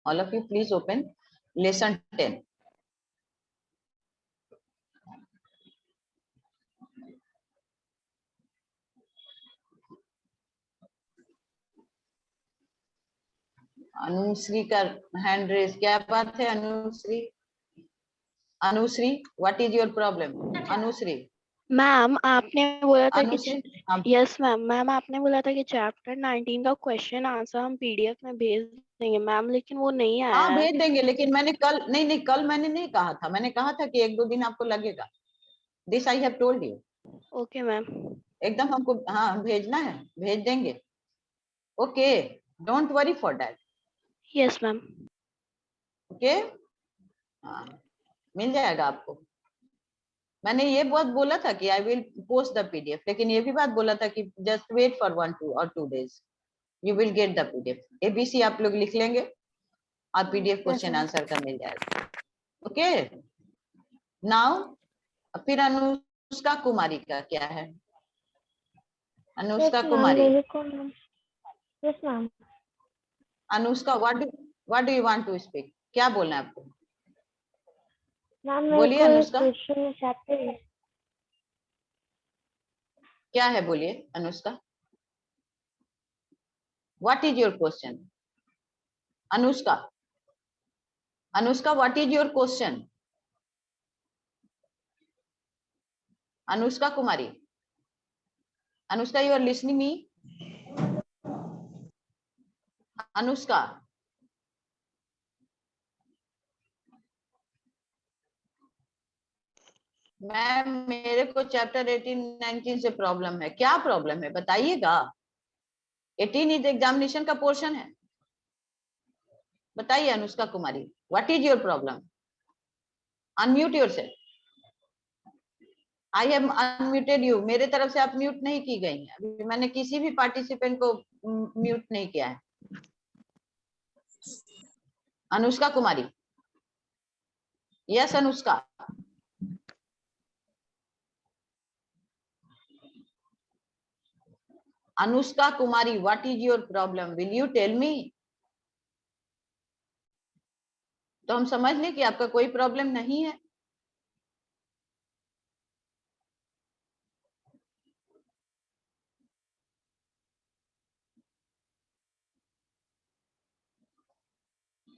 All of you, please open lesson 10. Anushree का hand raise, क्या बात है Anushree? Anushree, what is your problem? Anushree ma'am आपने बोला था कि अनुश्री यस मैम आपने बोला था कि चैप्टर 19 का क्वेश्चन आंसर हम पीडीएफ में भेज देंगे मैम, लेकिन वो नहीं आया हाँ है। भेज देंगे, लेकिन मैंने कल नहीं कल मैंने नहीं कहा था, मैंने कहा था कि 1-2 दिन आपको लगेगा। This I have told you. Okay ma'am. एकदम हमको हाँ भेजना है, भेज देंगे। Okay, don't worry for that. Yes ma'am. Okay, हाँ मिल जाएगा आपको। मैंने ये बहुत बोला था कि I will post the PDF, लेकिन ये भी बात बोला था कि just wait for 1-2 days, you will get the PDF. ABC आप लोग लिख लेंगे और पीडीएफ क्वेश्चन आंसर का मिल जाएगा। ओके, नाउ फिर अनुष्का कुमारी का क्या है? Anushka Kumari, yes ma'am. Anushka what do you want to speak? क्या बोलना है आपको? मैम मेरे बोलिए को एक अनुष्का, क्वेश्चन चैप्टर क्या है बोलिए Anushka, what is your question? Anushka, Anushka what is your question? Anushka Kumari, Anushka you are listening me? Anushka, ma'am मेरे को चैप्टर 18-19 से प्रॉब्लम है। क्या प्रॉब्लम है बताइएगा? 18 इज एग्जामिनेशन का पोर्शन है। बताइए Anushka Kumari, what is your problem? Unmute yourself. I have unmuted you, मेरे तरफ से आप म्यूट नहीं की गई हैं। अभी मैंने किसी भी पार्टिसिपेंट को म्यूट नहीं किया है। Anushka Kumari, yes Anushka, Anushka Kumari what is your problem, will you tell me? तो हम समझ लें कि आपका कोई प्रॉब्लम नहीं है।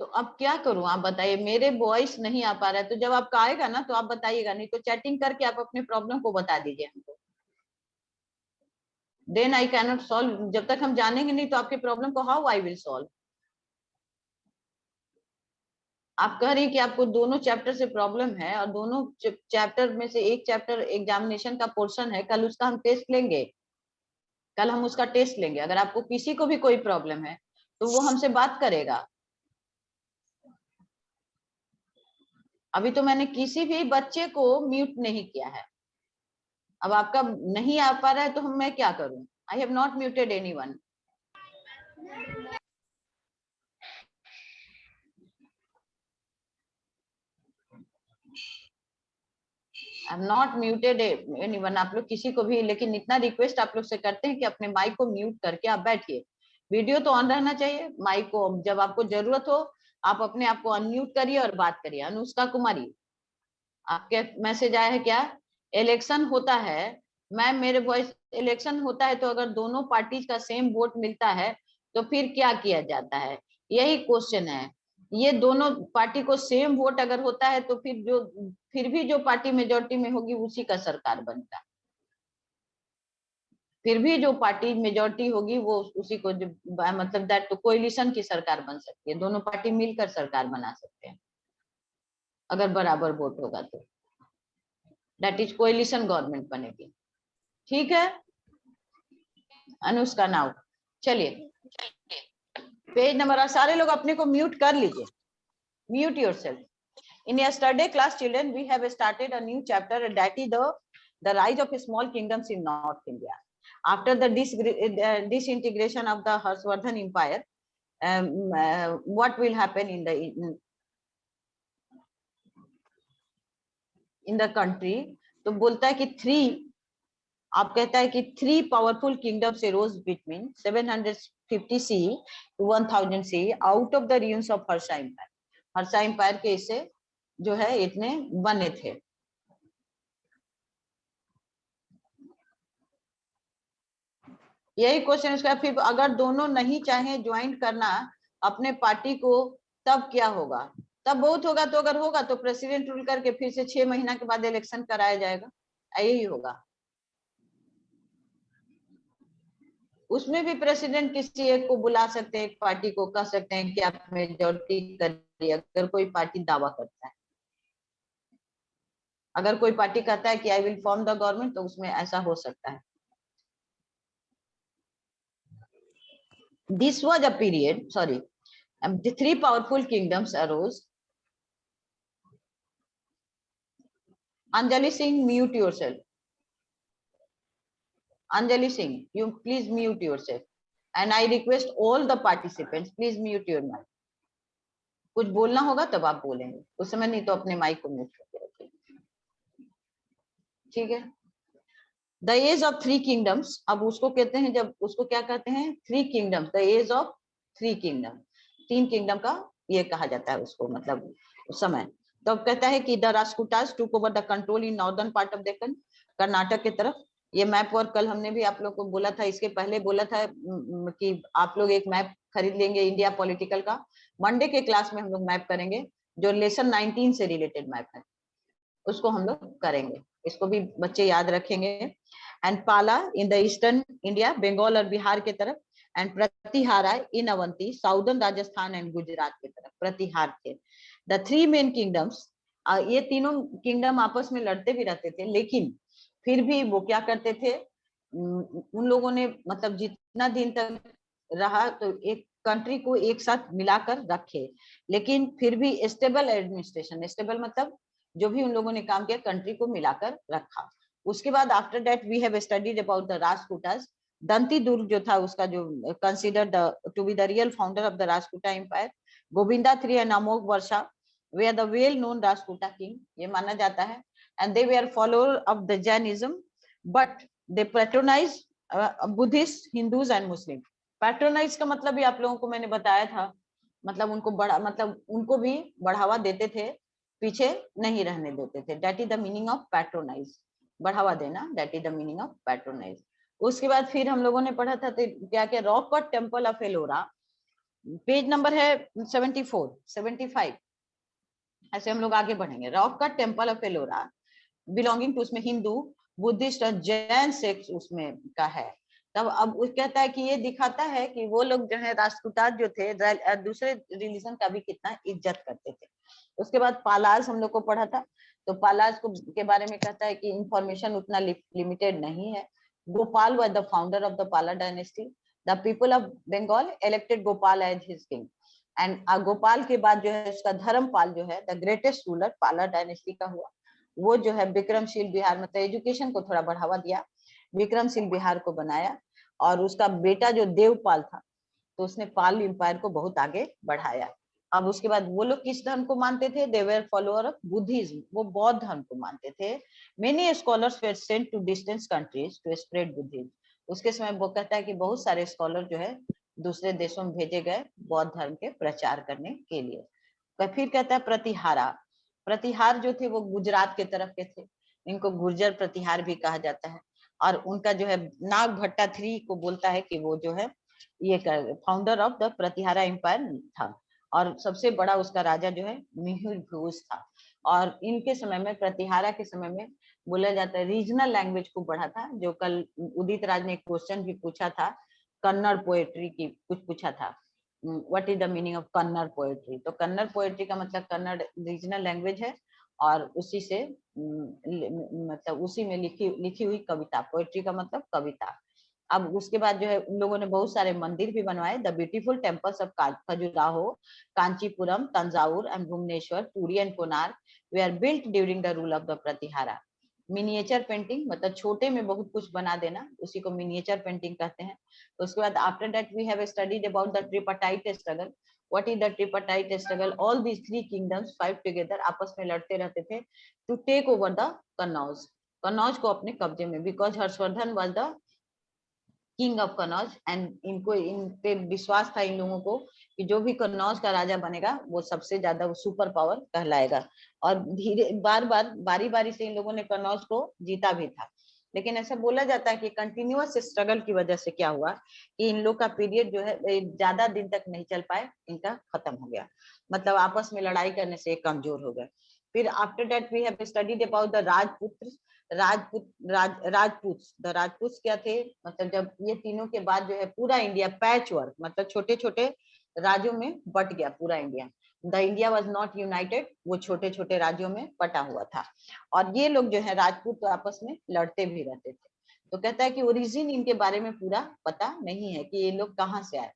तो अब क्या करूं आप बताइए, मेरे वॉइस नहीं आ पा रहा है, तो जब आपका आएगा ना तो आप बताइएगा, नहीं तो चैटिंग करके आप अपने प्रॉब्लम को बता दीजिए हमको। Then I can not solve, जब तक हम जानेंगे नहीं तो आपके प्रॉब्लम को हाउ आई विल सॉल्व। आप कह रही हैं कि आपको दोनों चैप्टर से प्रॉब्लम है और दोनों चैप्टर में से एक चैप्टर एग्जामिनेशन का पोर्शन है, कल उसका हम टेस्ट लेंगे। कल हम उसका टेस्ट लेंगे। अगर आपको किसी को भी कोई प्रॉब्लम है तो वो हमसे बात करेगा। अभी तो मैंने किसी भी बच्चे को म्यूट नहीं किया है। अब आपका नहीं आ पा रहा है तो मैं क्या करूं? I have not muted anyone. I am not muted anyone, आप लोग किसी को भी, लेकिन इतना रिक्वेस्ट आप लोग से करते हैं कि अपने माइक को म्यूट करके आप बैठिए। वीडियो तो ऑन रहना चाहिए, माइक को जब आपको जरूरत हो आप अपने आप को अनम्यूट करिए और बात करिए। अनुष्का कुमारी, आपके मैसेज आया है क्या? इलेक्शन होता है मैम, मेरे वॉइस, इलेक्शन होता है तो अगर दोनों पार्टी का सेम वोट मिलता है तो फिर क्या किया जाता है, यही क्वेश्चन है। ये दोनों पार्टी को सेम वोट अगर होता है तो फिर भी जो पार्टी मेजोरिटी में होगी उसी का सरकार बनता है। फिर भी जो पार्टी मेजोरिटी होगी वो उसी को मतलब दैट तो कोएलिशन की सरकार बन सकती है, दोनों पार्टी मिलकर सरकार बना सकते हैं अगर बराबर वोट होगा तो। दैट इज कोएलिशन गवर्नमेंट बनेगी। ठीक है अनुष्का, नाउ चलिए पेज नंबर, सारे लोग अपने को म्यूट कर लीजिए, mute yourself. In yesterday class children we have started a new chapter, that is the rise of small kingdoms in North India. After the disintegration of the Harshvardhan Empire, what will happen in the country? तो बोलता है कि आप कहता है कि 3 powerful kingdoms arose between 750 CE to 1000 CE out of the ruins of Harsha empire. Harsha empire के इससे जो है इतने बने थे। यही क्वेश्चन उसका। फिर अगर दोनों नहीं चाहे ज्वाइन करना अपने पार्टी को, तब क्या होगा? तब बहुत होगा, तो अगर होगा तो प्रेसिडेंट रूल करके फिर से 6 महीना के बाद इलेक्शन कराया जाएगा, यही होगा। उसमें भी प्रेसिडेंट किसी एक को बुला सकते हैं, एक पार्टी को कह सकते हैं कि आप मेजॉरिटी करिए, अगर कोई पार्टी दावा करता है। अगर कोई पार्टी कहता है कि I will form the government, तो उसमें ऐसा हो सकता है। This was a period, sorry, the 3 powerful kingdoms arose. Anjali Singh, mute yourself. Anjali Singh, you please mute yourself. And I request all the participants, please mute your mic. कुछ बोलना होगा तब आप बोलेंगे, उस समय नहीं तो अपने माइक को म्यूट करके रखिए, ठीक है। द एज ऑफ 3 किंगडम्स, अब उसको कहते हैं, जब उसको क्या कहते हैं? 3 kingdoms, the age of 3 kingdom, 3 kingdom का ये कहा जाता है उसको, मतलब उस समय। तो कहता है कि the Rajputas took over the control in northern part of Deccan, Karnataka की तरफ। ये मैप वर्क कल हमने भी आप लोग को बोला था, इसके पहले बोला था कि आप लोग एक मैप खरीद लेंगे इंडिया पॉलिटिकल का। मंडे के क्लास में हम लोग मैप करेंगे, जो लेसन 19 से रिलेटेड मैप है उसको हम लोग करेंगे, इसको भी बच्चे याद रखेंगे। And Pala in the eastern India, Bengal और बिहार के तरफ। And Pratihara in Avanti, southern Rajasthan and Gujarat के तरफ प्रतिहार थे। द 3 मेन किंगडम्स, ये तीनों किंगडम आपस में लड़ते भी रहते थे, लेकिन फिर भी वो क्या करते थे, उन लोगों ने मतलब जितना दिन तक रहा तो एक कंट्री को एक साथ मिलाकर रखे, लेकिन फिर भी स्टेबल एडमिनिस्ट्रेशन, स्टेबल मतलब जो भी उन लोगों ने काम किया कंट्री को मिलाकर रखा। उसके बाद after that we have studied about the Rajputas. Danti Durg जो था उसका जो considered to be the real founder of the Rajputa empire. Govinda 3 and Amogh Varsha were the well known Rajputa king, ये माना जाता है। And they were follower of the Jainism, but they patronise Buddhist, Hindus and Muslim. Patronise का मतलब भी आप लोगों को मैंने बताया था, मतलब उनको बड़ा, मतलब उनको भी बढ़ावा देते थे, पीछे नहीं रहने देते थे। That is the meaning of patronise, बढ़ावा देना, that is the meaning of patronise. उसके बाद फिर हम लोगों ने पढ़ा था तो क्या क्या, rock cut temple of Ellora, page number है 74 75, ऐसे हम लोग आगे बढ़ेंगे। Rock cut temple of Ellora belonging to, उसमें हिंदू, बुद्धिस्ट और जैन सेक्ट उसमें का है। तब अब वो कहता है कि ये दिखाता है कि वो लोग जो है राजपूता जो थे दूसरे रिलीजन का भी कितना इज्जत करते थे। उसके बाद पालाज हम लोग को पढ़ा था, तो पालाज को के बारे में कहता है कि इंफॉर्मेशन उतना लिमिटेड नहीं है। Gopal was the founder of the Pala dynasty. The people of Bengal elected Gopal as his king. And Gopal के बाद जो है उसका धर्मपाल जो है the greatest ruler Pala dynasty का हुआ, वो जो है विक्रमशील बिहार, मतलब एजुकेशन को थोड़ा बढ़ावा दिया, विक्रमशील बिहार को बनाया। और उसका बेटा जो देवपाल था, तो उसने पाल एम्पायर को बहुत आगे बढ़ाया। अब उसके बाद वो लोग किस धर्म को मानते थे? They were follower of Buddhism, वो बौद्ध धर्म को मानते थे। Many scholars were sent to distance countries to spread Buddhism. उसके समय वो कहता है कि बहुत सारे स्कॉलर जो है दूसरे देशों में भेजे गए बौद्ध धर्म के प्रचार करने के लिए। तो फिर कहता है प्रतिहारा, प्रतिहार जो थे वो गुजरात के तरफ के थे, इनको गुर्जर प्रतिहार भी कहा जाता है। और उनका जो है नाग भट्टा 3 को बोलता है कि वो जो है ये founder of the Pratihara empire था, और सबसे बड़ा उसका राजा जो है मिहिर भोज था। और इनके समय में, प्रतिहारा के समय में बोला जाता है रीजनल लैंग्वेज को बढ़ा था, जो कल उदित राज ने क्वेश्चन भी पूछा था, कन्नड़ पोएट्री की कुछ पूछा था, what is the meaning of Kannada poetry. तो कन्नड़ पोएट्री का मतलब कन्नड़ रीजनल लैंग्वेज है, और उसी से मतलब उसी में लिखी हुई कविता, पोएट्री का मतलब कविता। अब उसके बाद जो है उन लोगों ने बहुत सारे मंदिर भी बनवाए। The beautiful temples of Khajuraho, Kanchipuram, Thanjavur and Bhubaneswar, Puri and Konark they are built during the rule of the Pratihara. Miniature painting मतलब छोटे में बहुत कुछ बना देना, उसी को मिनिएचर पेंटिंग कहते हैं। तो उसके बाद after that we have studied about the tripartite struggle. What is the tripartite struggle? All these 3 kingdoms fight together, आपस में लड़ते रहते थे to take over the Kannauj. Kannauj को अपने कब्जे में, because Harshavardhan was the king of Kannauj and इनको इन पे विश्वास था इन लोगों को कि जो भी कन्नौज का राजा बनेगा वो सबसे ज्यादा वो सुपर पावर कहलाएगा। और धीरे बारी बारी से इन लोगों ने कन्नौज को जीता भी था। लेकिन ऐसा बोला जाता है कि कंटिन्यूअस स्ट्रगल की वजह से क्या हुआ कि इन लोग का पीरियड जो है ज्यादा दिन तक नहीं चल पाए, इनका खत्म हो गया, मतलब आपस में लड़ाई करने से कमजोर हो गए। फिर after that we have studied about the Rajput क्या थे, मतलब जब ये तीनों के बाद जो है पूरा इंडिया पैच वर्क, मतलब छोटे छोटे राज्यों में बट गया पूरा India. The India was not United, वो छोटे छोटे राज्यों में बटा हुआ था। और ये लोग जो है राजपूत तो आपस में लड़ते भी रहते थे। तो कहता है कि ओरिजिन इनके बारे में पूरा पता नहीं है कि ये लोग कहाँ से आए,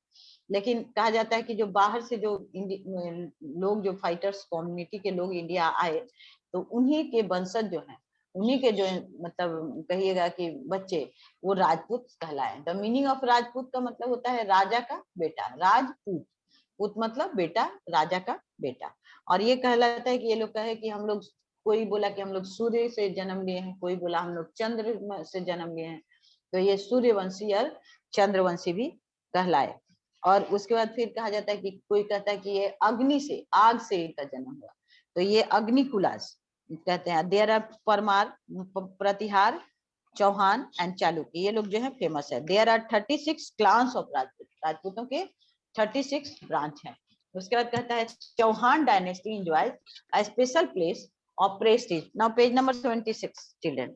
लेकिन कहा जाता है कि जो बाहर से जो लोग, जो फाइटर्स कम्युनिटी के लोग इंडिया आए, तो उन्हीं के वंशज जो है, उन्हीं के जो मतलब कहिएगा कि बच्चे, वो राजपूत कहलाए। द मीनिंग ऑफ राजपूत का मतलब होता है राजा का बेटा, राजपूत, पुत मतलब बेटा, राजा का बेटा। और ये कहलाता है कि ये लोग कहे कि हम लोग, कोई बोला कि हम लोग सूर्य से जन्म लिए हैं, कोई बोला हम लोग चंद्र से जन्म लिए हैं, तो ये सूर्यवंशी और चंद्रवंशी भी कहलाए। और उसके बाद फिर कहा जाता है कि कोई कहता है कि ये अग्नि से, आग से इनका जन्म हुआ, तो ये अग्निकुलास कहते हैं। There are Parmar, Pratihar, Chauhan and Chalukya, ये लोग जो है फेमस है। There are 36 clans of Rajput, राजपूतों के 36 ब्रांच हैं। उसके बाद कहता है Chauhan dynasty enjoys a special place of prestige. Now page number 76 children,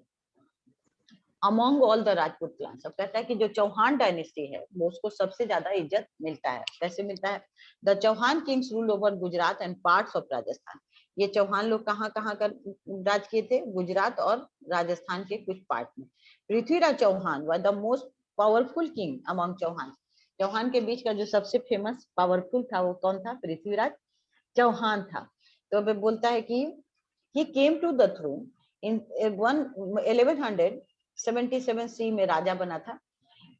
among all the Rajput clans. अब कहता है कि जो चौहान डायनेस्टी है वो उसको सबसे ज्यादा इज्जत मिलता है। कैसे मिलता है? The Chauhan kings rule over Gujarat and parts of Rajasthan. ये चौहान लोग कहाँ कहाँ का राज किए थे? गुजरात और राजस्थान के कुछ पार्ट में। Prithviraj Chauhan was the most powerful king among Chauhan. Chauhan के बीच का जो सबसे फेमस पावरफुल था वो कौन था? पृथ्वीराज चौहान था। तो अब बोलता है कि he came to the throne in 1177 C में राजा बना था।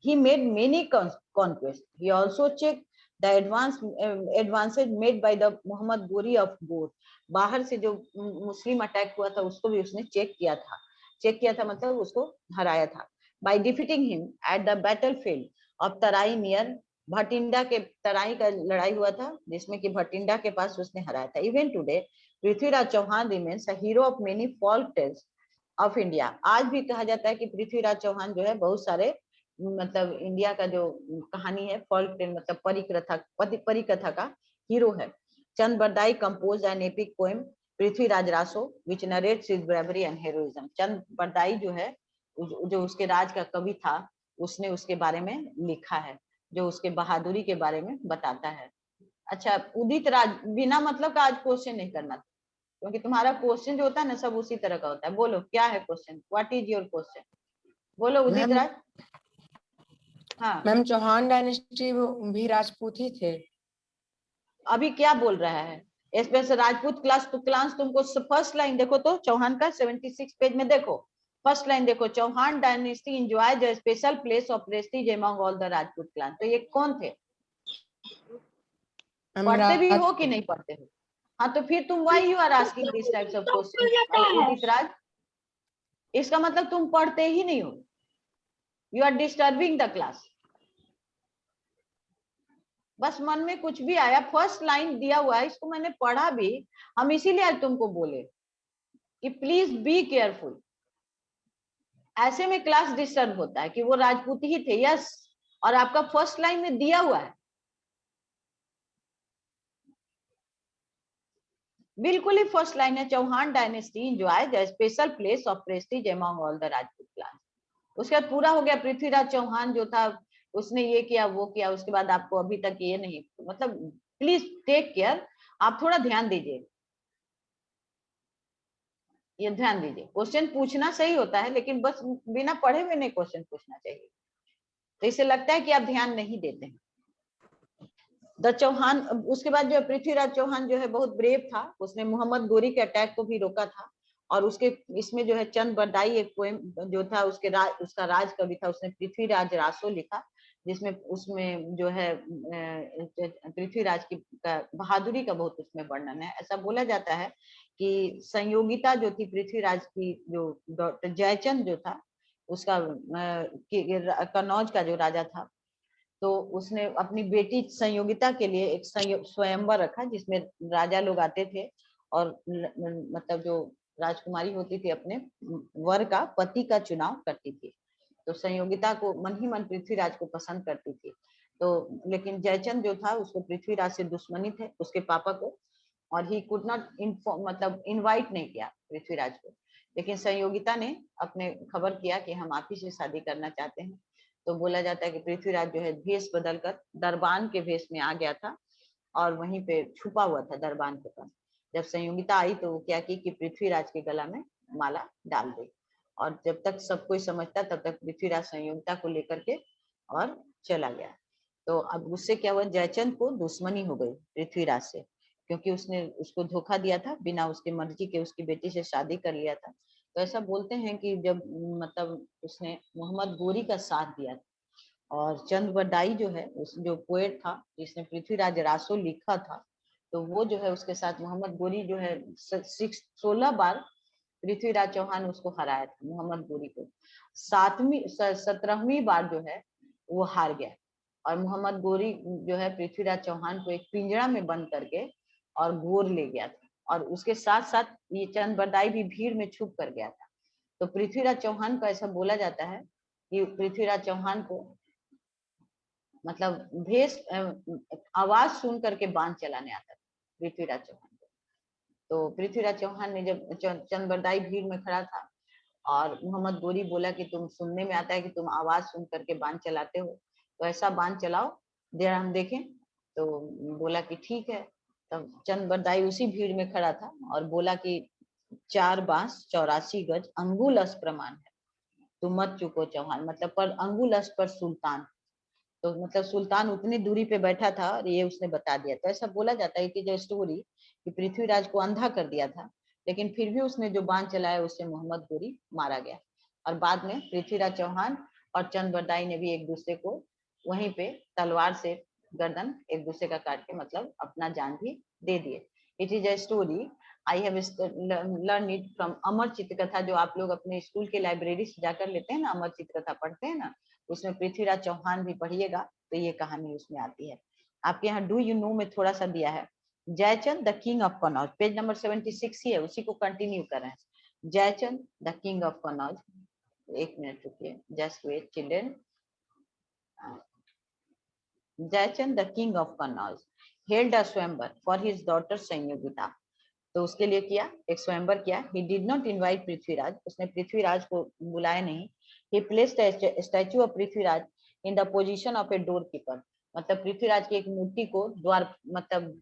He made many conquests. He also checked the advances made by the Muhammad Ghori of Ghor. बाहर से जो मुस्लिम अटैक हुआ था उसको भी उसने चेक किया था। चेक किया था मतलब उसको हराया था। By defeating him at the battlefield of Terai near Bathinda के, तराई का लड़ाई हुआ था जिसमें कि भटिंडा के पास उसने हराया था। Even today Prithviraj Chauhan remains a hero of many folk tales of India. आज भी कहा जाता है कि पृथ्वीराज चौहान जो है बहुत सारे मतलब इंडिया का जो कहानी है, फोल्क टेल मतलब परिकथा का हीरो है। Chand Bardai compose an epic poem Prithviraj Raso which narrates his bravery and heroism. Chand Bardai जो है, जो उसके राज का कवि था, उसने उसके बारे में लिखा है, जो उसके बहादुरी के बारे में बताता है। अच्छा, उदित राज, बिना मतलब का आज क्वेश्चन नहीं करना, क्योंकि तुम्हारा क्वेश्चन जो होता है ना सब उसी तरह का होता है। बोलो क्या है question? What is your question? बोलो उदित राज। हाँ मैम, चौहान डायनेस्टी भी राजपूत ही थे। अभी क्या बोल रहा है? स्पेशल राजपूत क्लास, तो क्लास तुमको फर्स्ट लाइन देखो तो चौहान का 76 पेज में देखो, फर्स्ट लाइन देखो, Chauhan dynasty enjoy the special place of prestige among all the Rajput clan. तो ये कौन थे? पढ़ते भी हो कि नहीं पढ़ते हो? हाँ तो फिर तुम why you are asking this types of question Udit Raj? इसका मतलब तुम पढ़ते ही नहीं हो, you are disturbing the class. बस मन में कुछ भी आया, फर्स्ट लाइन दिया हुआ है, इसको मैंने पढ़ा भी, हम इसीलिए आज तुमको बोले कि प्लीज बी केयरफुल। ऐसे में क्लास डिस्टर्ब होता है कि वो राजपूत ही थे, यस, और आपका फर्स्ट लाइन में दिया हुआ है, बिल्कुल ही फर्स्ट लाइन है, Chauhan dynasty enjoy the special place of prestige among all the Rajput class. उसके बाद पूरा हो गया, पृथ्वीराज चौहान जो था उसने ये किया वो किया, उसके बाद आपको अभी तक ये नहीं, मतलब प्लीज टेक केयर, आप थोड़ा ध्यान दीजिए, ये ध्यान दीजिए। क्वेश्चन पूछना सही होता है लेकिन बस बिना पढ़े हुए नहीं क्वेश्चन पूछना चाहिए, तो इसे लगता है कि आप ध्यान नहीं देते हैं। द चौहान, उसके बाद जो पृथ्वीराज चौहान जो है बहुत ब्रेव था, उसने मोहम्मद गोरी के अटैक को भी रोका था। और उसके इसमें जो है चंद बरदाई एक पोएम जो था उसका राज कवि था, उसने पृथ्वीराज रासो लिखा जिसमें उसमें जो है पृथ्वीराज की बहादुरी का बहुत उसमें वर्णन है। ऐसा बोला जाता है कि संयोगिता जो थी पृथ्वीराज की, जो डॉक्टर जयचंद जो था उसका कन्नौज का जो राजा था, तो उसने अपनी बेटी संयोगिता के लिए एक स्वयंवर रखा जिसमें राजा लोग आते थे और मतलब जो राजकुमारी होती थी अपने वर का पति का चुनाव करती थी। तो संयोगिता को मन ही मन पृथ्वीराज को पसंद करती थी। तो लेकिन जयचंद जो था उसको पृथ्वीराज से दुश्मनी थे, उसके पापा को, और ही कुड नॉट इन्फॉर्म मतलब इनवाइट नहीं किया पृथ्वीराज को। लेकिन संयोगिता ने अपने खबर किया कि हम आप ही से शादी करना चाहते हैं। तो बोला जाता है कि पृथ्वीराज जो है भेष बदलकर दरबान के भेष में आ गया था और वहीं पे छुपा हुआ था दरबान के पास। जब संयोगिता आई तो वो क्या की कि पृथ्वीराज के गला में माला डाल दी, और जब तक सब कोई समझता तब तक पृथ्वीराज संयोगिता को लेकर के और चला गया। तो अब उससे क्या हुआ, जयचंद को दुश्मनी हो गई पृथ्वीराज से, क्योंकि उसने उसको धोखा दिया था, बिना उसकी मर्जी के उसकी बेटी से शादी कर लिया था। तो ऐसा बोलते हैं कि जब मतलब उसने मोहम्मद गोरी का साथ दिया और चंद बरदाई जो है उस जो पोएट था जिसने पृथ्वीराज रासो लिखा था, तो वो जो है उसके साथ मोहम्मद गोरी जो है 16 बार पृथ्वीराज चौहान उसको हराया था मोहम्मद गोरी को। 17वीं बार जो है वो हार गया और मोहम्मद गोरी जो है पृथ्वीराज चौहान को एक पिंजरा में बंद करके और गोर ले गया था, और उसके साथ साथ ये चंद बरदाई भी भीड़ में छुप कर गया था। तो पृथ्वीराज चौहान का ऐसा बोला जाता है कि पृथ्वीराज चौहान को मतलब भेष आवाज सुन करके बांध चलाने आता था पृथ्वीराज चौहान को। तो पृथ्वीराज चौहान ने जब चंद बरदाई भीड़ में खड़ा था और मोहम्मद गोरी बोला कि तुम सुनने में आता है कि तुम आवाज सुन करके बांध चलाते हो, तो ऐसा बांध चलाओ जरा हम देखें। तो बोला कि ठीक है। तब चंद बरदाई उसी भीड़ में खड़ा था और बोला कि 4 बांस 84 गज अंगुल अस प्रमाण है, तुम मत चुको चौहान, मतलब पर अंगुल अस पर सुल्तान। तो मतलब सुल्तान उतनी दूरी पे बैठा था और ये उसने बता दिया। तो ऐसा बोला जाता है कि जो स्टोरी कि पृथ्वीराज को अंधा कर दिया था, लेकिन फिर भी उसने जो बांध चलाया उससे मोहम्मद गोरी मारा गया। और बाद में पृथ्वीराज चौहान और चंद बरदाई ने भी एक दूसरे को वहीं पे तलवार से गर्दन एक दूसरे का काट के मतलब अपना जान भी दे दिए। It is a story I have learn it from Amar Chitrakatha, जो आप लोग अपने स्कूल के लाइब्रेरी से जाकर लेते हैं ना, अमर चित्रकथा पढ़ते हैं ना, उसमें पृथ्वीराज चौहान भी पढ़िएगा तो ये कहानी उसमें आती है। आपके यहाँ डू यू नो में थोड़ा सा दिया है, Jaichand the king of Kannauj, page number 76 ही है, उसी को कंटिन्यू कर रहे हैं। Jaichand the king of Kannauj, एक मिनट रुकिए, just wait children. Jaichand the king of Kannauj held a swayamvar for his daughter Sanyogita. तो उसके लिए किया एक स्वयंवर किया। He did not invite Prithviraj, उसने पृथ्वीराज को बुलाया नहीं। ही placed statue of Prithviraj in the position of a door keeper, मतलब पृथ्वीराज की एक मूर्ति को द्वार मतलब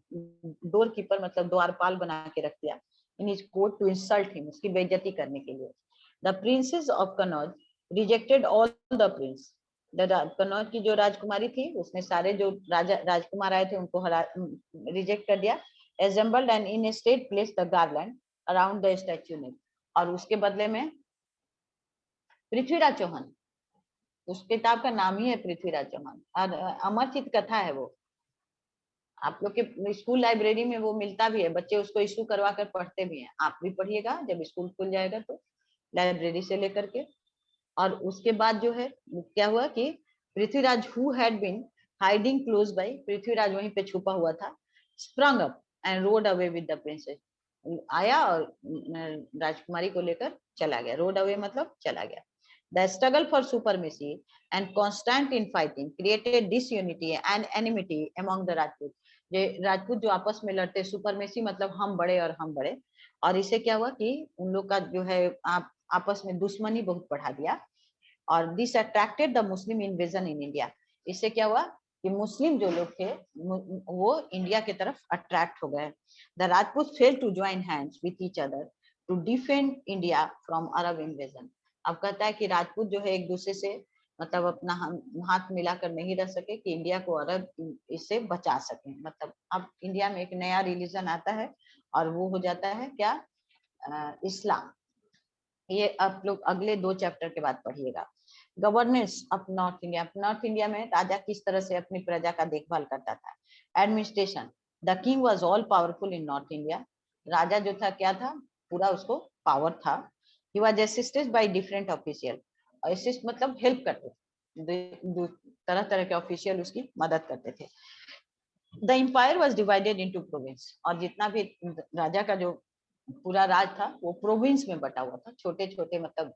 डोर कीपर मतलब द्वारपाल बना के रख दिया in his court to insult him, उसकी बेइज्जती करने के लिए। The princess of Kannauj rejected all the prince, Kannauj की जो राजकुमारी थी उसने सारे जो राजकुमार आए थे उनको रिजेक्ट कर दिया। assembled and in a state placed the garland around the statue neck, और उसके बदले में पृथ्वीराज चौहान, उस किताब का नाम ही है पृथ्वीराज चौहान और अमरचित कथा है वो, आप लोग के स्कूल लाइब्रेरी में वो मिलता भी है, बच्चे उसको इशू करवा कर पढ़ते भी हैं। आप भी पढ़िएगा जब स्कूल खुल जाएगा तो लाइब्रेरी से लेकर के। और उसके बाद जो है क्या हुआ कि Prithviraj who had been hiding close by, Prithviraj वहीं पे छुपा हुआ था, sprung up and rode away with the princess, आया और राजकुमारी को लेकर चला गया। रोड अवे मतलब चला गया। The struggle for supremacy and constant infighting created disunity and enmity among the Rajput, ये राजपूत जो आपस में लड़ते, सुपरमेसी मतलब हम बड़े और हम बड़े, और इससे क्या हुआ कि उन लोग का जो है आपस में दुश्मनी बहुत बढ़ा दिया। और this attracted the Muslim invasion in India, इससे क्या हुआ कि मुस्लिम जो लोग थे वो इंडिया की तरफ अट्रैक्ट हो गए। The Rajput fail to join hands with each other to defend India from Arab invasion. अब कहता है कि राजपूत जो है एक दूसरे से मतलब अपना हाथ मिलाकर नहीं रह सके कि इंडिया को अरब इससे बचा सके। मतलब अब इंडिया में एक नया रिलीजन आता है और वो हो जाता है क्या, इस्लाम। ये आप लोग अगले 2 चैप्टर के बाद पढ़िएगा। Governance of north India, north India में राजा किस तरह से अपनी प्रजा का देखभाल करता था। Administration, the king was all powerful in north India, राजा जो था क्या था, पूरा उसको पावर था। He was assisted by different official, assist मतलब हेल्प करते थे, तरह तरह के ऑफिशियल उसकी मदद करते थे। The empire was divided into province, और जितना भी राजा का जो पूरा राज था वो प्रोविंस में बटा हुआ था, छोटे छोटे मतलब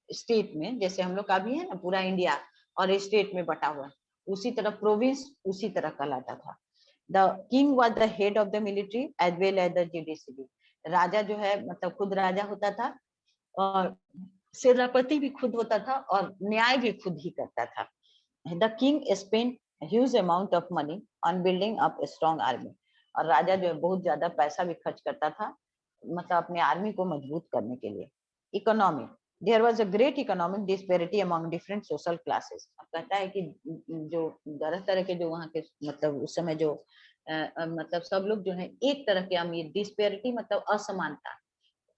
स्टेट में, जैसे हम लोग का भी है ना पूरा इंडिया और स्टेट में बटा हुआ, उसी तरह प्रोविंस उसी तरह कहलाता था। The king was the head of the military as well as the judiciary, राजा जो है मतलब खुद राजा होता था और सेनापति भी खुद होता था और न्याय भी खुद ही करता था। The king spend huge amount of money on building up a strong army, और राजा जो है बहुत ज्यादा पैसा भी खर्च करता था मतलब अपने आर्मी को मजबूत करने के लिए। Economy, there was a great economic disparity among different social classes, कहता है कि जो तरह तरह के जो वहाँ के मतलब उस समय जो मतलब सब लोग जो है एक तरह के अमीर, डिस्पैरिटी मतलब असमानता,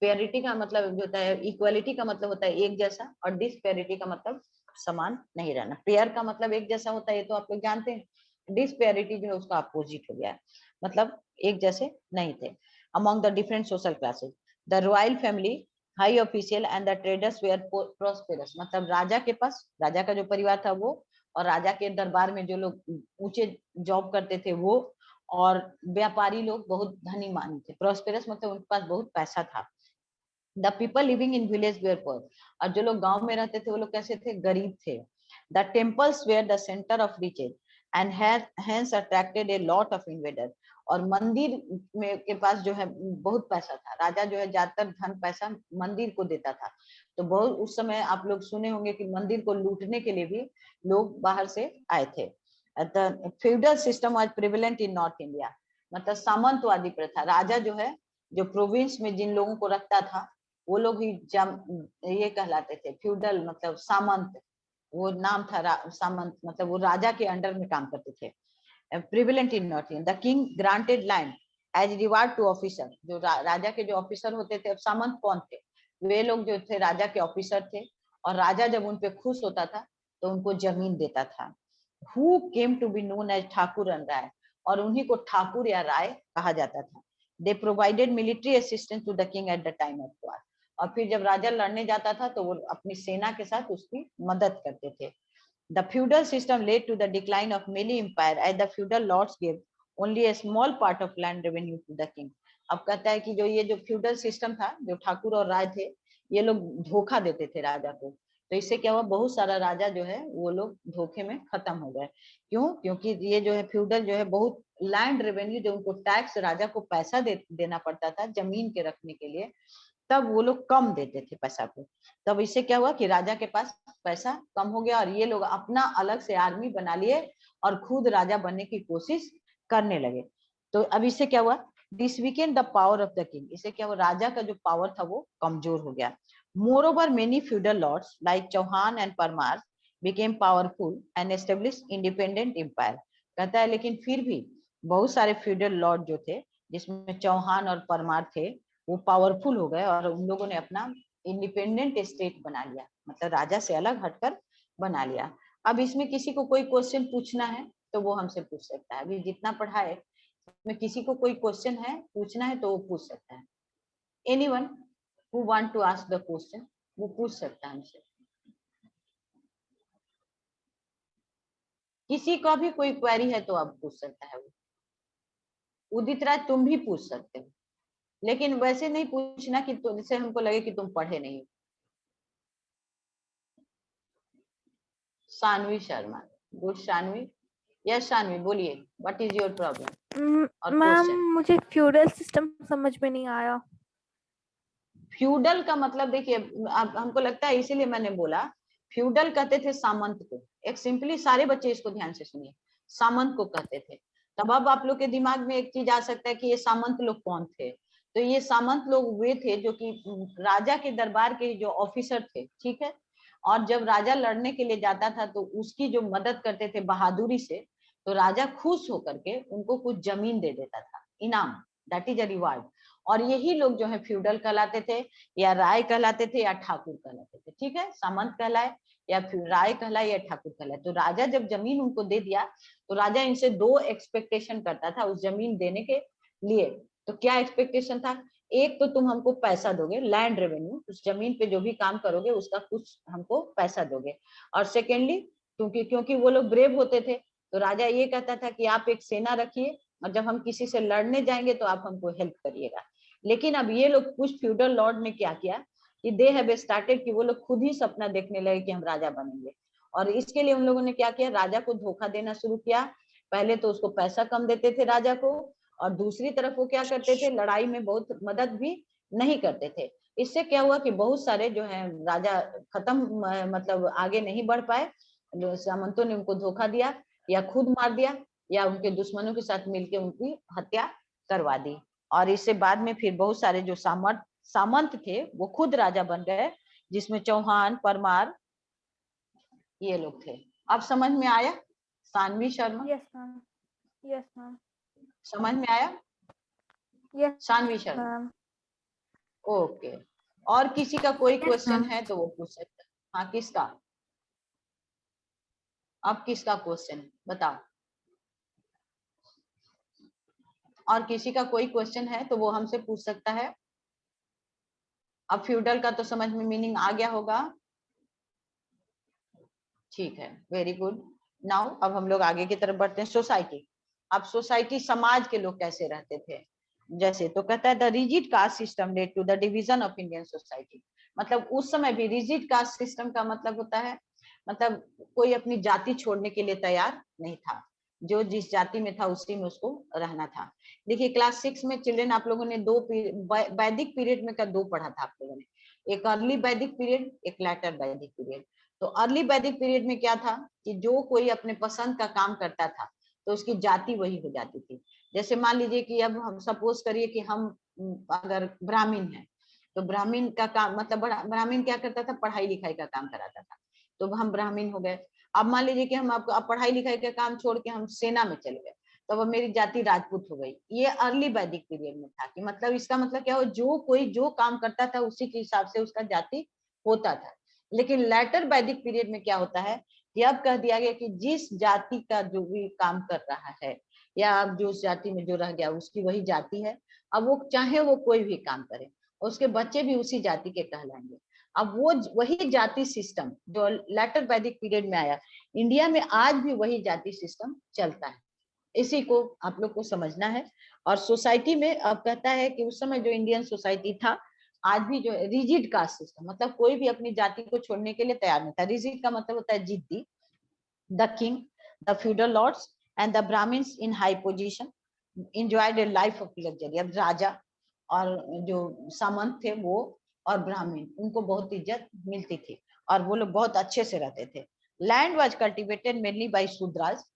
पेरिटी का मतलब जो होता है, इक्वालिटी का मतलब होता है एक जैसा, और डिस्पैरिटी का मतलब समान नहीं रहना। पेयर का मतलब एक जैसा होता है, ये तो आप लोग जानते हैं, डिस्पैरिटी जो है उसका अपोजिट हो गया, मतलब एक जैसे नहीं थे। Among the different social classes, the royal family, high official and the traders were prosperous, मतलब राजा के पास, राजा का जो परिवार था वो, और राजा के दरबार में जो लोग ऊंचे जॉब करते थे वो, और व्यापारी लोग बहुत धनी मान थे। प्रोस्पेरस मतलब उनके पास बहुत पैसा था। The people living in village were poor, और जो लोग गांव में रहते थे वो लोग कैसे थे, गरीब थे। The temples were the centre of riches and hence attracted a lot of invader, और मंदिर में के पास जो है बहुत पैसा था, राजा जो है ज्यादातर धन पैसा मंदिर को देता था। तो बहुत उस समय आप लोग सुने होंगे कि मंदिर को लूटने के लिए भी लोग बाहर से आए थे। The feudal system was prevalent in north India, मतलब सामंतवादी प्रथा, राजा जो है जो प्रोविंस में जिन लोगों को रखता था वो लोग ही ये कहलाते थे फ्यूडल, मतलब सामंत, वो नाम था सामंत, मतलब वो राजा के अंडर में काम करते थे। Prevalent in north India, the king granted land as reward to officer, जो राजा के जो ऑफिसर होते थे, अब सामंत कौन थे, वे लोग जो थे राजा के ऑफिसर थे, और राजा जब उन पे खुश होता था तो उनको जमीन देता था। Who came to be known as Thakur and Rai, और उन्हीं को ठाकुर या राय कहा जाता था। They provided military assistance to the king at the time of war, और फिर जब राजा लड़ने जाता था तो वो अपनी सेना के साथ उसकी मदद करते थे। The feudal system led to the decline of many empire as the feudal lords gave only a small part of land revenue to the king. अब कहता है कि जो ये जो फ्यूडल सिस्टम था, जो ठाकुर और राय थे, ये लोग धोखा देते थे राजा को, तो इससे क्या हुआ, बहुत सारा राजा जो है वो लोग धोखे में खत्म हो गए। क्यों? क्योंकि ये जो है फ्यूडल जो है बहुत लैंड रेवेन्यू, जो उनको टैक्स राजा को पैसा देना पड़ता था जमीन के रखने के लिए, तब वो लोग कम देते थे पैसा को। तब इससे क्या हुआ कि राजा के पास पैसा कम हो गया और ये लोग अपना अलग से आर्मी बना लिए और खुद राजा बनने की कोशिश करने लगे। तो अब इससे क्या हुआ, this Weeknd the power of the king, इससे क्या हुआ, राजा का जो पावर था वो कमजोर हो गया। Moreover many feudal lords like Chauhan and Parmar became powerful and establish independent empire, कहता है लेकिन फिर भी बहुत सारे फ्यूडल लॉर्ड जो थे, जिसमें चौहान और परमार थे, वो पावरफुल हो गए और उन लोगों ने अपना इंडिपेंडेंट स्टेट बना लिया, मतलब राजा से अलग हटकर बना लिया। अब इसमें किसी को कोई क्वेश्चन पूछना है तो वो हमसे पूछ सकता है, अभी जितना पढ़ा है में किसी को कोई क्वेश्चन है पूछना है तो वो पूछ सकता है। Anyone who want to ask the question, वो पूछ सकता है हमसे। किसी का भी कोई क्वेरी है तो आप पूछ सकता है। वो उदित राज तुम भी पूछ सकते हो, लेकिन वैसे नहीं पूछना कि तो जिससे हमको लगे कि तुम पढ़े नहीं। शानवी शर्मा, गुड शानवी, यस शानवी बोलिए, व्हाट इज योर प्रॉब्लम और मैम क्वेश्चन। मुझे फ्यूडल सिस्टम समझ में नहीं आया। फ्यूडल का मतलब देखिए, हमको लगता है इसीलिए मैंने बोला फ्यूडल कहते थे सामंत को, एक सिंपली सारे बच्चे इसको ध्यान से सुनिए, सामंत को कहते थे। तब अब आप लोग के दिमाग में एक चीज आ सकता है कि ये सामंत लोग कौन थे, तो ये सामंत लोग वे थे जो कि राजा के दरबार के जो ऑफिसर थे, ठीक है, और जब राजा लड़ने के लिए जाता था तो उसकी जो मदद करते थे बहादुरी से, तो राजा खुश होकर के उनको कुछ जमीन दे देता था इनाम, दैट इज अ रिवार्ड। और यही लोग जो है फ्यूडल कहलाते थे, या राय कहलाते थे, या ठाकुर कहलाते थे। ठीक है, सामंत कहलाए या फिर राय कहलाए या ठाकुर कहलाए। तो राजा जब जमीन उनको दे दिया तो राजा इनसे 2 एक्सपेक्टेशन करता था उस जमीन देने के लिए। तो क्या एक्सपेक्टेशन था? एक तो तुम हमको पैसा दोगे, लैंड रेवेन्यू, उस जमीन पे जो भी काम करोगे उसका कुछ हमको पैसा दोगे। और सेकेंडली क्योंकि वो लोग ब्रेव होते थे तो राजा ये कहता था कि आप एक सेना रखिए और जब हम किसी से लड़ने जाएंगे तो आप हमको हेल्प करिएगा। लेकिन अब ये लोग कुछ फ्यूडल लॉर्ड ने क्या किया कि दे हैव स्टार्टेड कि वो लोग खुद ही सपना देखने लगे कि हम राजा बनेंगे। और इसके लिए उन लोगों ने क्या किया, राजा को धोखा देना शुरू किया। पहले तो उसको पैसा कम देते थे राजा को, और दूसरी तरफ वो क्या करते थे, लड़ाई में बहुत मदद भी नहीं करते थे। इससे क्या हुआ कि बहुत सारे जो है राजा खत्म, मतलब आगे नहीं बढ़ पाए। सामंतों ने उनको धोखा दिया, या खुद मार दिया, या उनके दुश्मनों के साथ मिलकर उनकी हत्या करवा दी। और इससे बाद में फिर बहुत सारे जो सामंत थे वो खुद राजा बन गए, जिसमें चौहान, परमार ये लोग थे। अब समझ में आया? Saanvi Sharma, Yes, ma'am. Yes, ma'am. समझ में आया? Yes, Sanvi Sharma, ma'am. Okay. और किसी का कोई Yes, क्वेश्चन ma'am. है तो वो पूछ सकता है। हाँ, किसका? अब किसका क्वेश्चन बताओ? और किसी का कोई क्वेश्चन है तो वो हमसे पूछ सकता है। अब फ्यूडल का तो समझ में मीनिंग आ गया होगा। ठीक है, वेरी गुड। नाउ अब हम लोग आगे की तरफ बढ़ते हैं। सोसाइटी। अब सोसाइटी, समाज के लोग कैसे रहते थे? जैसे तो कहता है the rigid caste system led to the division of Indian society. मतलब उस समय भी रिजिड कास्ट सिस्टम का मतलब होता है, मतलब कोई अपनी जाति छोड़ने के लिए तैयार नहीं था। जो जिस जाति में था उसी में उसको रहना था। देखिए क्लास 6 में चिल्ड्रन आप लोगों ने वैदिक पीरियड में का 2 पढ़ा था आप लोगों ने, एक अर्ली वैदिक पीरियड, एक लेटर वैदिक पीरियड। तो अर्ली वैदिक पीरियड में क्या था कि जो कोई अपने पसंद का काम करता था तो उसकी जाति वही हो जाती थी। जैसे मान लीजिए कि अब हम सपोज करिए कि हम अगर ब्राह्मण हैं तो ब्राह्मण का काम मतलब ब्राह्मण क्या करता था, पढ़ाई लिखाई का काम कराता था, तो हम ब्राह्मण हो गए। अब मान लीजिए कि हम आपको पढ़ाई लिखाई का काम छोड़ के हम सेना में चले गए, तो अब मेरी जाति राजपूत हो गई। ये अर्ली वैदिक पीरियड में था कि मतलब इसका मतलब क्या हो, जो कोई जो काम करता था उसी के हिसाब से उसका जाति होता था। लेकिन लेटर वैदिक पीरियड में क्या होता है कि अब कह दिया गया कि जिस जाति का जो भी काम कर रहा है या अब जो जाति में जो रह गया उसकी वही जाति है। अब वो चाहे वो कोई भी काम करे, उसके बच्चे भी उसी जाति के कहलाएंगे। अब वो वही जाति सिस्टम जो लेटर वैदिक पीरियड में आया, इंडिया में आज भी वही जाति सिस्टम चलता है। इसी को आप लोग को समझना है। और सोसाइटी में अब कहता है कि उस समय जो इंडियन सोसाइटी था, आज भी जो है रिजिड कास्ट सिस्टम, मतलब कोई भी अपनी जाति को छोड़ने के लिए तैयार नहीं था। रिजिड का मतलब होता है जिद्दी। The king, the feudal lords and the Brahmins in high position enjoyed a life of luxury. अब राजा और जो सामंत थे वो और ब्राह्मण, उनको बहुत इज्जत मिलती थी और वो लोग बहुत अच्छे से रहते थे। Land was cultivated mainly by Shudras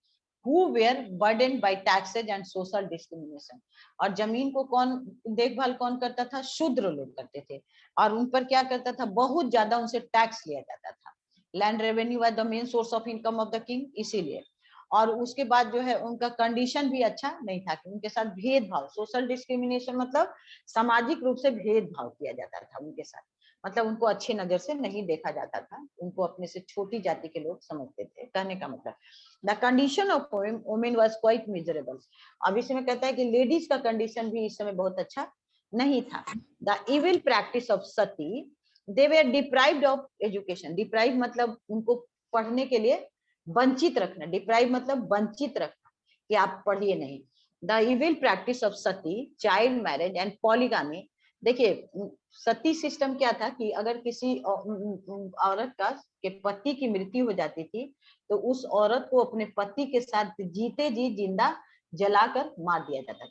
who were burdened by taxes and social discrimination। और जमीन को कौन देखभाल कौन करता था? शूद्र लोग करते थे। और उन पर क्या करता था? बहुत ज्यादा उनसे टैक्स लिया जाता था। Land revenue was the main source of income of the king, इसीलिए। और उसके बाद जो है उनका कंडीशन भी अच्छा नहीं था कि उनके साथ भेदभाव, सोशल डिस्क्रिमिनेशन मतलब सामाजिक रूप से भेदभाव किया जाता था उनके साथ। मतलब उनको अच्छी नजर से नहीं देखा जाता था, उनको अपने से छोटी जाति के लोग समझते थे, कहने का मतलब। The condition of women was quite miserable. अब इसमें कहता है कि लेडीज का कंडीशन भी इस समय बहुत अच्छा नहीं था। The evil practice of Sati, they were deprived of education. Deprive मतलब उनको पढ़ने के लिए वंचित रखना, डिप्राइव मतलब वंचित रखना कि आप पढ़िए नहीं। The evil practice of sati, child marriage and polygamy. देखिए सती सिस्टम क्या था कि अगर किसी औरत का के पति की मृत्यु हो जाती थी तो उस औरत को अपने पति के साथ जीते जी जिंदा जलाकर मार दिया जाता था।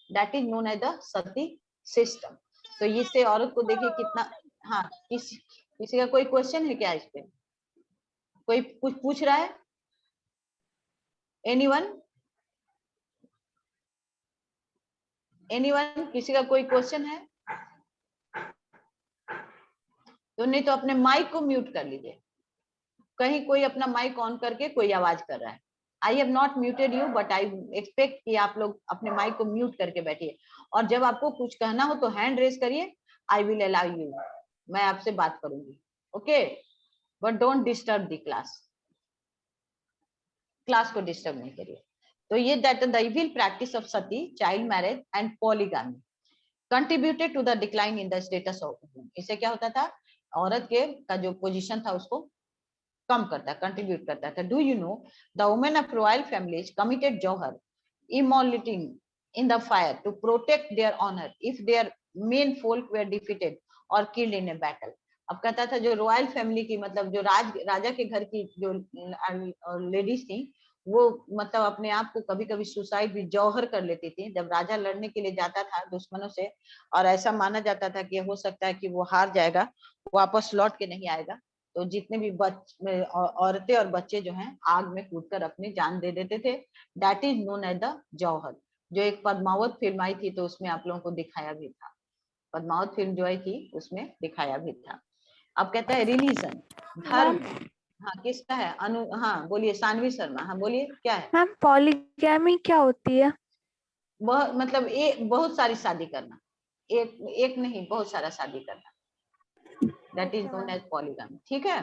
That is known as the sati system. तो इससे औरत को देखिए कितना। हाँ, किसी का कोई क्वेश्चन है क्या इस पे? कोई कुछ पूछ रहा है? एनीवन? एनीवन? किसी का कोई क्वेश्चन है तो नहीं तो अपने माइक को म्यूट कर लीजिए। कहीं कोई अपना माइक ऑन करके कोई आवाज कर रहा है, I have not muted you but I expect कि आप लोग अपने माइक को म्यूट करके बैठिए, और जब आपको कुछ कहना हो तो हैंड रेज करिए, आई विल अलाउ यू, मैं आपसे बात करूंगी, okay, but don't disturb the class, class को डिस्टर्ब नहीं करिए। तो ये that the evil practice of sati, child marriage and polygamy contributed to the decline in the status of woman. इससे क्या होता था, औरत के का जो पोजीशन था उसको कम करता, कंट्रीब्यूट करता था। Do you know the women of royal families committed jauhar immolating in the fire to protect their honor if their main folk were defeated or killed in a battle। अब कहता था जो रॉयल फैमिली की, मतलब जो राजा के घर की जो लेडीज थी, वो मतलब अपने आप को कभी कभी सुसाइड भी जौहर कर लेती थी जब राजा लड़ने के लिए जाता था दुश्मनों से, और ऐसा माना जाता था कि हो सकता है कि वो हार जाएगा, वापस लौट के नहीं आएगा, तो जितने भी औरतें और बच्चे जो हैं आग में कूदकर अपनी जान दे देते थे। That is known as the jauhar. जो एक पद्मावत फिल्म आई थी तो उसमें आप लोगों को दिखाया भी था, पद्मावत फिल्म जो आई थी उसमें दिखाया भी था। अब कहता है रिलीजन, धर्म, हाँ किसका है, हाँ बोलिए सानवी शर्मा, हाँ बोलिए क्या है। मैम पॉलीगैमी क्या होती है? मतलब बहुत सारी शादी करना, एक नहीं बहुत सारा शादी करना, that is known as polygamy, ठीक है।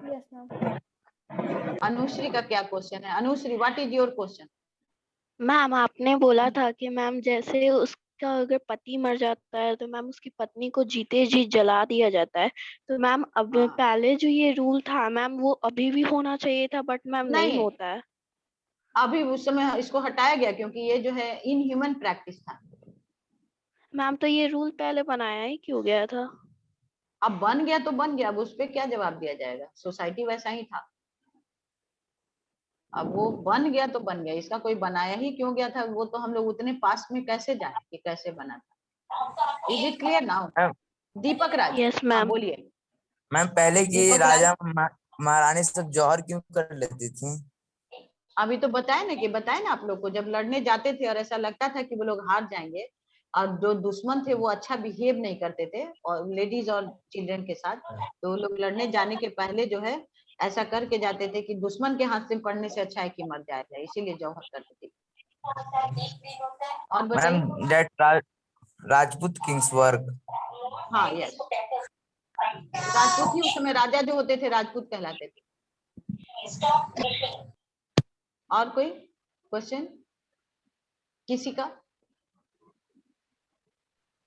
Yes ma'am. अनुश्री का क्या क्वेश्चन है, Anushri what is your question. Ma'am आपने बोला था कि मैम जैसे उसका अगर पति मर जाता है तो मैम उसकी पत्नी को जीते जी जला दिया जाता है, तो मैम अब हाँ। पहले जो ये रूल था मैम वो अभी भी होना चाहिए था, बट मैम नहीं नहीं, होता है। अभी उस समय इसको हटाया गया क्योंकि ये जो है इनह्यूमन प्रैक्टिस था। मैम तो ये रूल पहले बनाया ही क्यों गया था? अब बन गया तो बन गया, अब उस पर क्या जवाब दिया जाएगा, सोसाइटी वैसा ही था, अब वो बन गया तो बन गया, इसका कोई बनाया ही क्यों गया था, वो तो हम लोग उतने पास में कैसे जाए कि कैसे बना था। Is it clear now. Ma'am Deepak Raj, yes हाँ मैम। बोलिए। मैम पहले की दीपक राजा राज, महारानी सब जौहर क्यों कर लेती थी? अभी तो बताए ना आप लोग को, जब लड़ने जाते थे और ऐसा लगता था कि वो लोग हार जाएंगे, और जो दुश्मन थे वो अच्छा बिहेव नहीं करते थे और लेडीज और चिल्ड्रन के साथ, तो वो लोग लड़ने जाने के पहले जो है ऐसा करके जाते थे कि दुश्मन के हाथ से पड़ने से अच्छा है कि मर जाए, इसीलिए जौहर करते थे। और मैम बताइए। That Rajput Kings work. हाँ यस, राजपूत ही उस समय राजा जो होते थे राजपूत कहलाते थे। और कोई क्वेश्चन किसी का।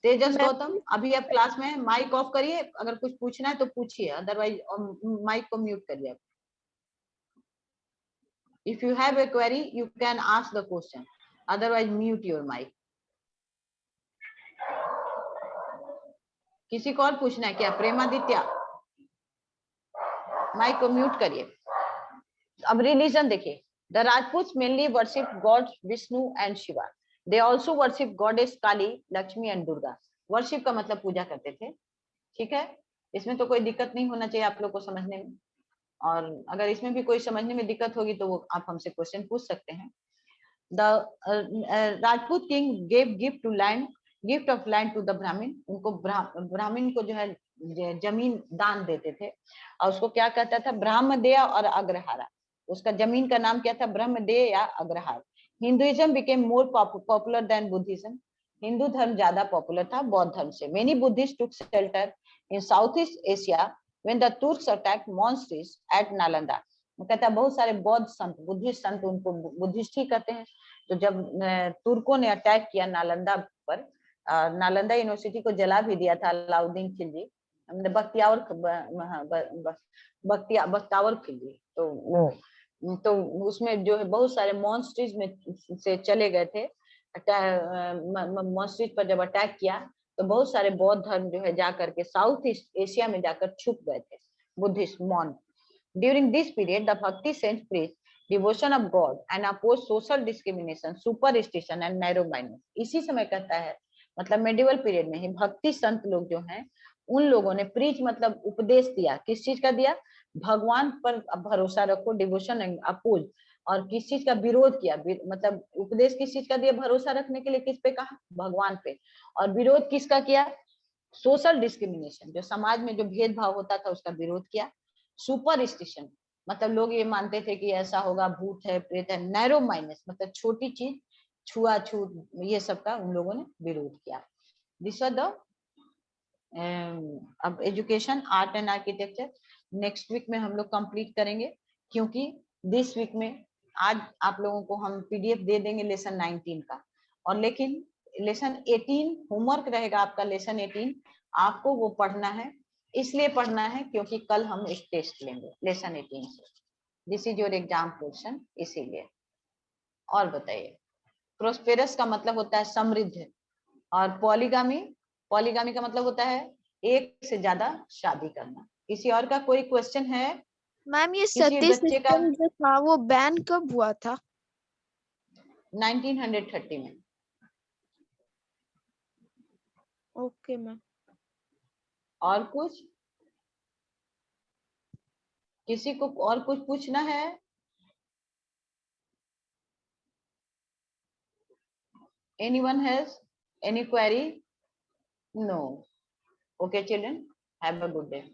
तेजस गौतम, अभी आप क्लास में, माइक ऑफ करिए, अगर कुछ पूछना है तो पूछिए, अदरवाइज माइक को म्यूट करिए आप। If you have a query you can ask the question, otherwise mute your mic. किसी को और पूछना है क्या, प्रेमादित्य, माइक को म्यूट करिए। अब रिलीजन देखिए, the Rajput mainly worship gods Vishnu and Shiva, they also worship goddess Kali, Lakshmi and Durga. Worship का मतलब पूजा करते थे, ठीक है, इसमें तो कोई दिक्कत नहीं होना चाहिए आप लोग को समझने में, और अगर इसमें भी कोई समझने में दिक्कत होगी तो वो आप हमसे क्वेश्चन पूछ सकते हैं। The Rajput king gave gift to land, gift of land to the Brahmin, उनको ब्राह्मण को जो है जमीन दान देते थे, और उसको क्या कहता था, ब्रह्मदेय और अग्रहारा, उसका जमीन का नाम क्या था, ब्रह्मदेय या agrahara. Hinduism became more popular than Buddhism, Hindu धर्म ज्यादा पॉपुलर था बौद्ध धर्म से। Many Buddhist took shelter in south east Asia when the Turks attacked monasteries at Nalanda. कहता है बहुत सारे बौद्ध संत, बुद्धिस्ट संत, उनको बुद्धिस्ट ही कहते हैं, तो जब तुर्कों ने अटैक किया नालंदा पर, नालंदा यूनिवर्सिटी को जला भी दिया था अलाउद्दीन खिलजी, बख्तियावर खिलजी, तो उसमें जो है बहुत सारे मॉन्स्ट्रीज में से चले गए थे, मॉन्स्ट्रीज पर जब अटैक किया तो बहुत सारे बौद्ध धर्म जो है जाकर के साउथ ईस्ट एशिया में जाकर छुप गए थे, Buddhist monk. During this period the bhakti saint preach devotion of god and oppose social discrimination, superstition and narrow mindness. इसी समय कहता है, मतलब मेडिवल पीरियड में ही भक्ति संत लोग जो हैं उन लोगों ने प्रीच मतलब उपदेश दिया, किस चीज का दिया, भगवान पर भरोसा रखो, डिवोशन एंड अपोज, और किस चीज का विरोध किया, मतलब उपदेश किस चीज का दिया, भरोसा रखने के लिए किस पे कहा, भगवान पे, और विरोध किसका किया, सोशल डिस्क्रिमिनेशन, जो समाज में जो भेदभाव होता था उसका विरोध किया, सुपरस्टिशन, मतलब लोग ये मानते थे कि ऐसा होगा, भूत है, प्रेत है, नैरो माइंडनेस, मतलब छोटी चीज, छुआछूत, ये सब का उन लोगों ने विरोध किया। दिस वाज द अब education, art and architecture next week में हम लोग कंप्लीट करेंगे, क्योंकि दिस वीक में आज आप लोगों को हम पीडीएफ दे देंगे लेसन 19 का, और लेकिन लेसन 18 होमवर्क रहेगा आपका। लेसन 18 आपको वो पढ़ना है, इसलिए पढ़ना है क्योंकि कल हम एक टेस्ट लेंगे लेसन 18 से। This is your exam portion, इसीलिए। और बताइए, प्रोस्पेरस का मतलब होता है समृद्ध, और पॉलीगामी, पॉलीगामी का मतलब होता है एक से ज्यादा शादी करना। किसी और का कोई क्वेश्चन है? मैम ये किसी सती बच्चे का? सिस्टम जो था वो बैन कब हुआ था? 1930 में। Okay ma'am. और कुछ? किसी को और कुछ पूछना है? Anyone has any query? No. Okay, children, have a good day.